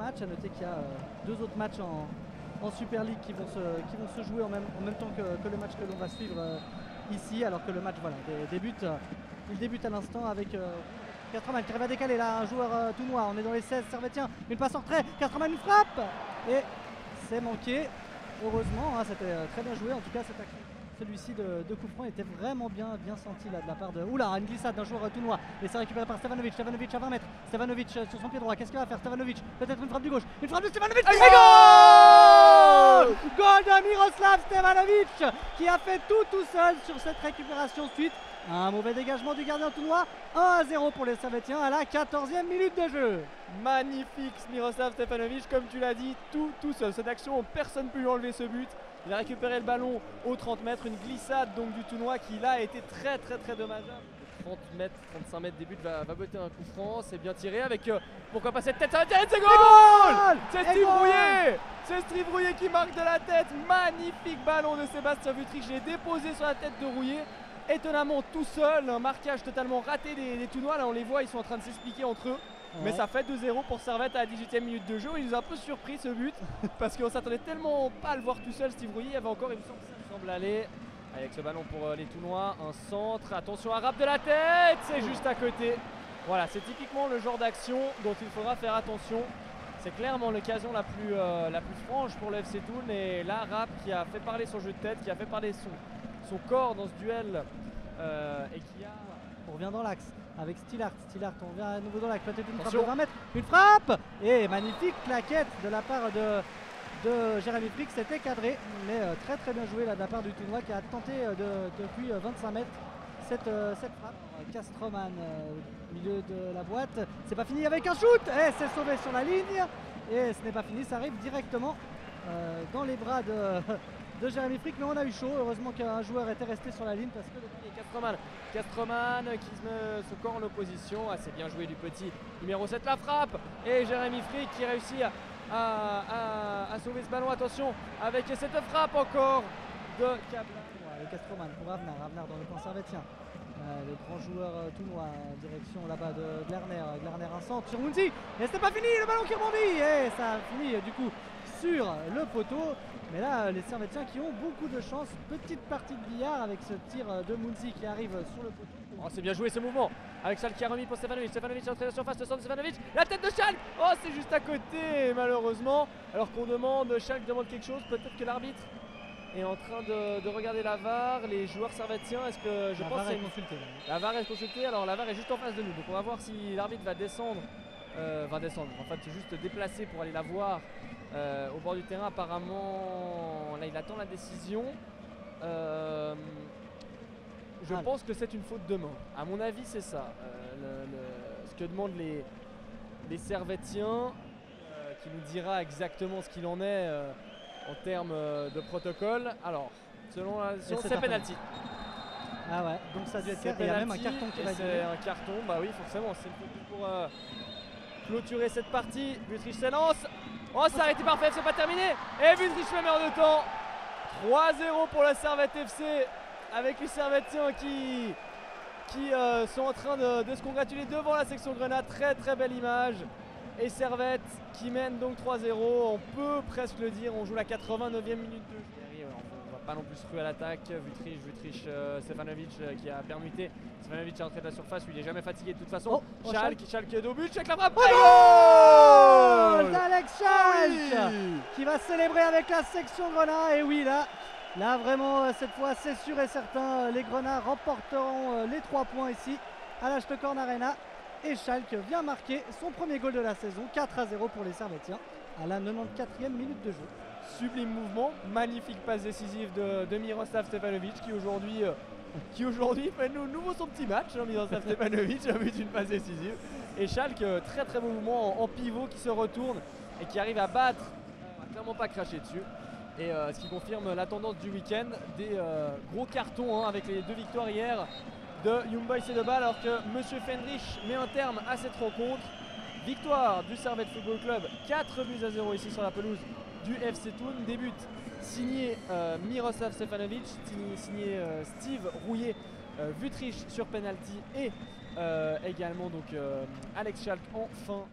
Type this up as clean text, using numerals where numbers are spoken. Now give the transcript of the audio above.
match. À noter qu'il y a 2 autres matchs en Super League qui vont se jouer en même temps que le match que l'on va suivre ici, alors que le match il débute à l'instant avec Castroman qui arrive à décaler là, un joueur tout noir. On est dans les 16 Servetien, une passe en retrait, Castroman une frappe et c'est manqué. Heureusement, hein, c'était très bien joué en tout cas cette action. Celui-ci de coup franc était vraiment bien senti là de la part de... Oula, une glissade d'un joueur tout noir. Et c'est récupéré par Stevanovic. Stevanovic à 20 mètres. Stevanovic sur son pied droit. Qu'est-ce qu'il va faire Stevanovic? Peut-être une frappe du gauche. Une frappe de Stevanovic. Et goal! Goal de Miroslav Stevanovic qui a fait tout seul sur cette récupération suite. Un mauvais dégagement du gardien tout noir. 1-0 pour les Servetiens à la 14e minute de jeu. Magnifique Miroslav Stevanovic, comme tu l'as dit, tout seul. Cette action, personne ne peut lui enlever ce but. Il a récupéré le ballon aux 30 mètres, une glissade donc du Tounois qui là a été très dommageable. 30 mètres, 35 mètres des buts va botter un coup franc, c'est bien tiré avec pourquoi pas cette tête, ça va tirer, c'est goal! C'est Steve Rouillet! C'est Steve Rouillet qui marque de la tête, magnifique ballon de Sébastien Vutric, je l'ai déposé sur la tête de Rouillet. Étonnamment tout seul, un marquage totalement raté des Tounois, là on les voit, ils sont en train de s'expliquer entre eux. Ouais. Mais ça fait 2-0 pour Servette à la 18e minute de jeu. Il nous a un peu surpris ce but parce qu'on s'attendait tellement pas à le voir tout seul. Steve Rouillet, il y avait encore, il me semble aller avec ce ballon pour les Tounois, un centre, attention à rap de la tête, c'est juste à côté. Voilà, c'est typiquement le genre d'action dont il faudra faire attention. C'est clairement l'occasion la plus franche pour le FC Thun, et là Rapp qui a fait parler son jeu de tête, qui a fait parler son corps dans ce duel et qui a... On revient dans l'axe avec Stillart, on revient à nouveau dans l'axe, peut-être une frappe de 20 mètres, une frappe et magnifique claquette de la part de Jérémy Frick, c'était cadré, mais très bien joué là de la part du Tounois qui a tenté depuis 25 mètres cette frappe. Castroman au milieu de la boîte, c'est pas fini avec un shoot et c'est sauvé sur la ligne et ce n'est pas fini, ça arrive directement dans les bras de Jérémy Frick, mais on a eu chaud, heureusement qu'un joueur était resté sur la ligne parce que Castroman qui se corps en opposition, assez bien joué du petit numéro 7, la frappe et Jérémy Frick qui réussit à sauver ce ballon, attention avec cette frappe encore de Cablan. Ouais, Castroman pour Avnar dans le coin servetien. Le grand joueur Tounois en direction là-bas de Glarner un centre sur Mounzi et c'est pas fini, le ballon qui rebondit et ça a fini du coup sur le poteau, mais là les Servetiens qui ont beaucoup de chance. Petite partie de billard avec ce tir de Mounzi qui arrive sur le poteau. Oh, c'est bien joué ce mouvement avec Schalke qui a remis pour Stevanovic entrée de surface, le centre de Stevanovic, la tête de Schalke, oh c'est juste à côté malheureusement, alors qu'on demande, Schalke demande quelque chose, peut-être que l'arbitre est en train de regarder la VAR, les joueurs servetiens, est-ce que je pense que la VAR est consultée, alors la VAR est juste en face de nous, donc on va voir si l'arbitre va descendre, en fait c'est juste déplacé pour aller la voir au bord du terrain. Apparemment là il attend la décision, je pense que c'est une faute de main, à mon avis c'est ça, ce que demandent les Servetiens, qui nous dira exactement ce qu'il en est en termes de protocole. Alors, selon la décision, c'est penalty. Ah ouais, donc ça a dû être il y a même un carton qui va être. C'est un carton, bah oui, forcément, c'est pour clôturer cette partie. Vutric s'élance. Oh, c'est arrêté par FF, c'est pas terminé. Et Vutric le meilleur de temps. 3-0 pour la Servette FC, avec les Servetiens qui sont en train de se congratuler devant la section Grenade. Très belle image. Et Servette qui mène donc 3-0, on peut presque le dire, on joue la 89e minute de jeu. On va pas non plus se ruer à l'attaque, Vutric, Stefanovic qui a permuté, Stefanovic est entré de la surface, lui il est jamais fatigué de toute façon. Schalke au but, Schalke la frappe, goal d'Alex Schalke qui va célébrer avec la section Grenat. Et oui, là vraiment cette fois c'est sûr et certain, les Grenats remporteront les 3 points ici à la Stockholm Arena. Et Schalke vient marquer son premier goal de la saison, 4-0 pour les Servetiens à la 94e minute de jeu. Sublime mouvement, magnifique passe décisive de Miroslav Stevanovic qui aujourd'hui fait nouveau son petit match, hein, Miroslav Stevanovic avec une passe décisive. Et Schalke, très beau mouvement en pivot qui se retourne et qui arrive à battre, clairement pas cracher dessus. Et ce qui confirme la tendance du week-end, des gros cartons avec les 2 victoires hier de Young Boys et de Bâle, alors que Monsieur Fendrich met un terme à cette rencontre. Victoire du Servette Football Club, 4-0 ici sur la pelouse du FC Thun. Début signé Miroslav Stefanovic, signé Steve Rouillet, Vutric sur penalty et également donc Alex Schalke en fin.